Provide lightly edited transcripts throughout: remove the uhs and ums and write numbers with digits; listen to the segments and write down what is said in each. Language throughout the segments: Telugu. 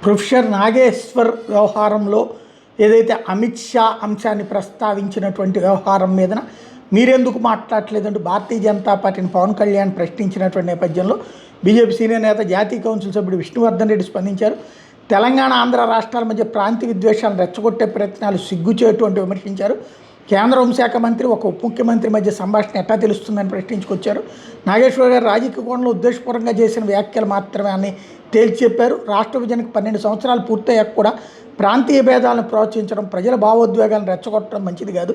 ప్రొఫెసర్ నాగేశ్వర్ వ్యవహారంలో ఏదైతే అమిత్ షా అంశాన్ని ప్రస్తావించినటువంటి వ్యవహారం మీదన మీరెందుకు మాట్లాడలేదంటూ భారతీయ జనతా పార్టీని పవన్ కళ్యాణ్ ప్రశ్నించినటువంటి నేపథ్యంలో బీజేపీ సీనియర్ నేత జాతీయ కౌన్సిల్ సభ్యుడు విష్ణువర్ధన్ రెడ్డి స్పందించారు. తెలంగాణ ఆంధ్ర రాష్ట్రాల మధ్య ప్రాంతీయ విద్వేషాలను రెచ్చగొట్టే ప్రయత్నాలు సిగ్గుచేటు అంటూ విమర్శించారు. కేంద్ర హోంశాఖ మంత్రి ఒక ఉప ముఖ్యమంత్రి మధ్య సంభాషణ ఎట్లా తెలుస్తుందని ప్రశ్నించుకొచ్చారు. నాగేశ్వర్ గారు రాజకీయ కోణంలో ఉద్దేశపూర్వకంగా చేసిన వ్యాఖ్యలు మాత్రమే అని తేల్చి చెప్పారు. రాష్ట్ర విభజనకు 12 సంవత్సరాలు పూర్తయ్యాక కూడా ప్రాంతీయ భేదాలను ప్రోత్సహించడం, ప్రజల భావోద్వేగాలను రెచ్చగొట్టడం మంచిది కాదు.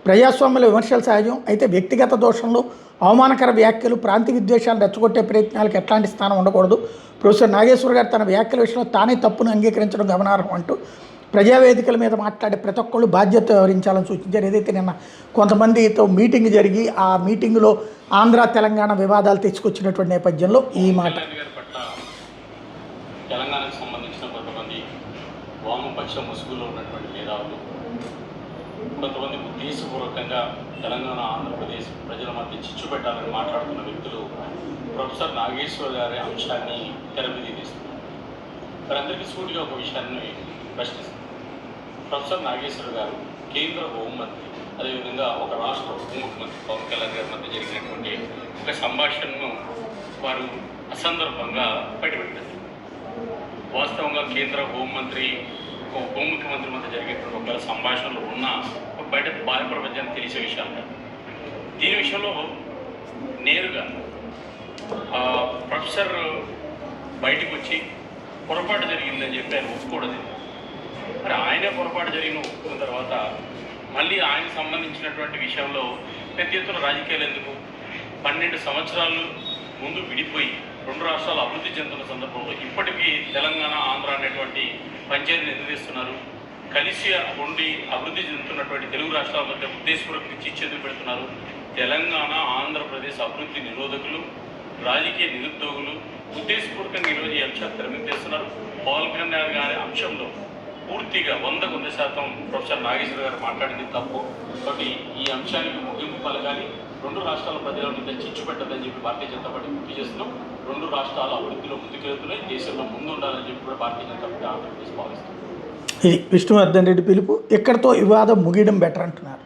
ప్రజాస్వామ్యంలో విమర్శలు సహజం, అయితే వ్యక్తిగత దోషంలో అవమానకర వ్యాఖ్యలు, ప్రాంతీయ విద్వేషాలను రెచ్చగొట్టే ప్రయత్నాలకు ఎట్లాంటి స్థానం ఉండకూడదు. ప్రొఫెసర్ నాగేశ్వర్ గారు తన వ్యాఖ్యల విషయంలో తానే తప్పును అంగీకరించడం గమనార్హం అంటూ ప్రజావేదికల మీద మాట్లాడే ప్రతి ఒక్కళ్ళు బాధ్యత వివరించాలని సూచించారు. ఏదైతే నిన్న కొంతమందితో మీటింగ్ జరిగి ఆ మీటింగ్లో ఆంధ్ర తెలంగాణ వివాదాలు తెచ్చుకొచ్చినటువంటి నేపథ్యంలో ఈ మాట. తెలంగాణకు సంబంధించిన కొంతమంది వామపక్ష ముసుగులో ఉన్నటువంటి మేధావులు, కొంతమంది ఉద్దేశపూర్వకంగా తెలంగాణ ఆంధ్రప్రదేశ్ ప్రజల మధ్య చిచ్చు పెట్టాలని మాట్లాడుతున్న వ్యక్తులు ప్రొఫెసర్ నాగేశ్వర్ గారి అంశాన్ని తెరమీది తీస్తున్నారు. వారందరికీ సూటిగా ఒక విషయాన్ని ప్రశ్నిస్తున్నారు. ప్రొఫెసర్ నాగేశ్వర్ గారు కేంద్ర హోంమంత్రి, అదేవిధంగా ఒక రాష్ట్ర ఉప ముఖ్యమంత్రి పవన్ కళ్యాణ్ గారి మధ్య జరిగినటువంటి ఒక సంభాషణను వారు అసందర్భంగా బయటపెట్టారు. వాస్తవంగా కేంద్ర హోంమంత్రి ఒక ఉప ముఖ్యమంత్రి మధ్య జరిగేటువంటి ఒకవేళ సంభాషణలు ఉన్నా బయట బాలప్రపంచానికి తెలిసే విషయాలు కాదు. దీని విషయంలో నేరుగా ప్రొఫెసర్ బయటకు వచ్చి పొరపాటు జరిగిందని చెప్పి ఆయన ఒప్పుకోవడం. మరి ఆయనే పొరపాటు జరిగిన ఒప్పుకున్న తర్వాత మళ్ళీ ఆయనకు సంబంధించినటువంటి విషయంలో పెద్ద ఎత్తున రాజకీయాలు ఎందుకు? 12 సంవత్సరాలు ముందు విడిపోయి 2 రాష్ట్రాలు అభివృద్ధి చెందుతున్న సందర్భంలో ఇప్పటికీ తెలంగాణ ఆంధ్ర అనేటువంటి పంచాయతీని ఎదురుస్తున్నారు. కలిసి ఉండి అభివృద్ధి చెందుతున్నటువంటి తెలుగు రాష్ట్రాల మధ్య ఉద్దేశపూర్వకంగా చిచ్చెందుకు పెడుతున్నారు. తెలంగాణ ఆంధ్రప్రదేశ్ అభివృద్ధి నిరోధకులు, రాజకీయ నిరుద్యోగులు ఉద్దేశపూర్వకంగా ఈరోజు ఈ అంశాలు తెరమించేస్తున్నారు. పవన్ కళ్యాణ్ గారి అంశంలో పూర్తిగా 100% ప్రొఫెసర్ నాగేశ్వర్ గారు మాట్లాడింది తప్పు. కాబట్టి ఈ అంశానికి ముగింపు పలకాలి. 2 రాష్ట్రాల ప్రజల మధ్య చిచ్చు పెట్టదని చెప్పి భారతీయ జనతా పార్టీ గుర్తు చేస్తున్నాం. 2 రాష్ట్రాల అభివృద్ధిలో ముందుకెళ్తున్నాయి, దేశంలో ముందు ఉండాలని చెప్పి కూడా భారతీయ జనతా పార్టీ ఆంధ్రప్రదేశ్ భావిస్తుంది. ఇది విష్ణువర్ధన్ రెడ్డి పిలుపు. ఇక్కడితో వివాదం ముగియడం బెటర్ అంటున్నారు.